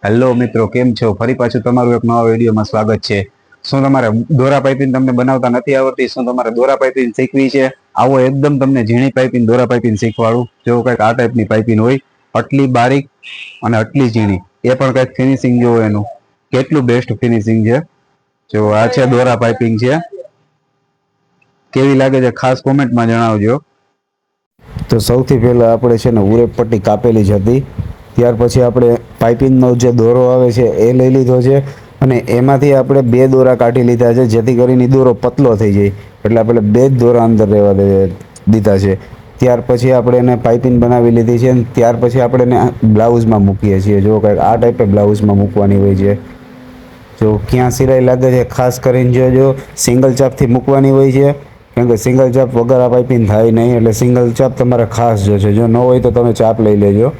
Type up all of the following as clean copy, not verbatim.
Hello મિત્રો, કેમ છો? ફરી પાછું તમારું એક નવા વિડીયોમાં સ્વાગત છે. શું તમારે દોરા પાઇપિંગ તમને બનાવતા નથી આવડતી? શું તમારે દોરા પાઇપિંગ શીખવી છે? આવો એકદમ તમને ઝીણી પાઇપિંગ દોરા પાઇપિંગ શીખવાડું. જો કંઈક આ ટાઈપની પાઇપિંગ હોય, આટલી બારીક અને આટલી ઝીણી, એ પણ કંઈક ફિનિશિંગ જોવો એનું કેટલું બેસ્ટ ફિનિશિંગ છે. જો આ છે દોરા પાઇપિંગ છે. કેવી લાગે છે ખાસ કોમેન્ટમાં જણાવજો. તો સૌથી પહેલાં આપણે છે ને ઉરેપ પટ્ટી કાપેલી જ હતી. ત્યાર પછી આપણે પાઇપિંગનો જે દોરો આવે છે એ લઈ લીધો છે અને એમાંથી આપણે બે દોરા કાઢી લીધા છે, જેથી કરીને દોરો પતલો થઈ જાય. એટલે આપણે બે જ દોરા અંદર રહેવા દીધા છે. ત્યાર પછી આપણે એને પાઇપિંગ બનાવી લીધી છે અને ત્યાર પછી આપણે એને બ્લાઉઝમાં મૂકીએ છીએ. જો કંઈક આ ટાઈપે બ્લાઉઝમાં મૂકવાની હોય છે. જો ક્યાં સિલાઈ લાગે છે ખાસ કરીને જો સિંગલ ચાપથી મૂકવાની હોય છે, કેમ કે સિંગલ ચાપ વગર આ પાઇપિંગ થાય નહીં. એટલે સિંગલ ચાપ તમારે ખાસ જોશે. જો ન હોય તો તમે ચાપ લઈ લેજો.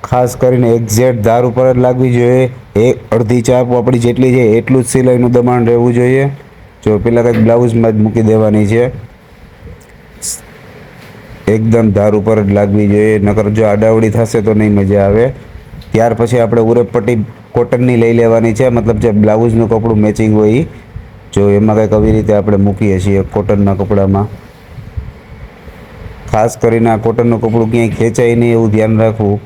ખાસ કરીને એક્ઝેક્ટ ધાર ઉપર જ લાગવી જોઈએ. એક અડધી ચાપ આપણી જેટલી છે એટલું જ સિલાઈનું દબાણ રહેવું જોઈએ. જો પેલા કંઈક બ્લાઉઝમાં જ મૂકી દેવાની છે. એકદમ ધાર ઉપર જ લાગવી જોઈએ, નકર જો આડાવડી થશે તો નહીં મજા આવે. ત્યાર પછી આપણે ઉરેપ પટ્ટી કોટનની લઈ લેવાની છે, મતલબ જે બ્લાઉઝનું કપડું મેચિંગ હોય એ. જો એમાં કંઈક આવી રીતે આપણે મૂકીએ છીએ કોટનના કપડામાં. ખાસ કરીને આ કોટનનું કપડું ક્યાંય ખેંચાય નહીં એવું ધ્યાન રાખવું.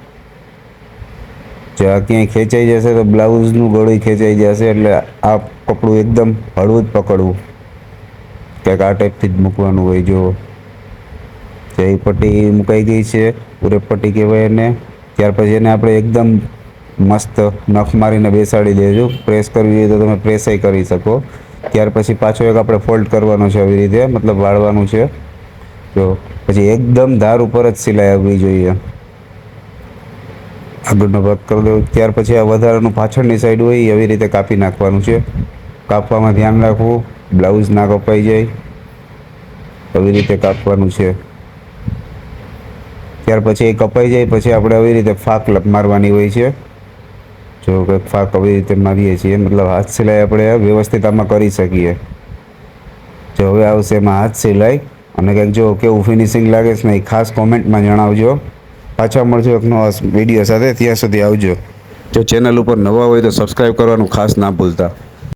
જો આ ક્યાંય ખેંચાઈ જશે તો બ્લાઉઝનું ગળું ખેંચાઈ જશે. એટલે આ કપડું એકદમ હળવું જ પકડવું. કંઈક આ ટાઈપથી જ મૂકવાનું હોય. જો એ પટ્ટી મુકાઈ ગઈ છે, ઉરેપ પટ્ટી કહેવાય એને. ત્યાર પછી એને આપણે એકદમ મસ્ત નખ મારીને બેસાડી દેજો. પ્રેસ કરવી હોય તો તમે પ્રેસય કરી શકો. ત્યાર પછી પાછો એક આપણે ફોલ્ડ કરવાનો છે આવી રીતે, મતલબ વાળવાનું છે. જો પછી એકદમ ધાર ઉપર જ સિલાઈ આવવી જોઈએ. આગળનો ભાગ કરી દો. ત્યાર પછી આ વધારાનું પાછળની સાઈડ હોય એ આવી રીતે કાપી નાખવાનું છે. કાપવામાં ધ્યાન રાખવું, બ્લાઉઝ ના કપાઈ જાય. આવી રીતે કાપવાનું છે. ત્યાર પછી એ કપાઈ જાય પછી આપણે આવી રીતે ફાક મારવાની હોય છે. જો કંઈક ફાક આવી રીતે મારીએ છીએ, મતલબ હાથ સિલાઈ આપણે વ્યવસ્થિત આમાં કરી શકીએ. જો હવે આવશે એમાં હાથ સિલાઈ અને કંઈક જો કેવું ફિનિશિંગ લાગે છે ને એ ખાસ કોમેન્ટમાં જણાવજો. પાછા મળજો એક નવા વિડીયો સાથે. ત્યાં સુધી આવજો. જો ચેનલ ઉપર નવા હોય તો સબસ્ક્રાઈબ કરવાનું ખાસ ના ભૂલતા.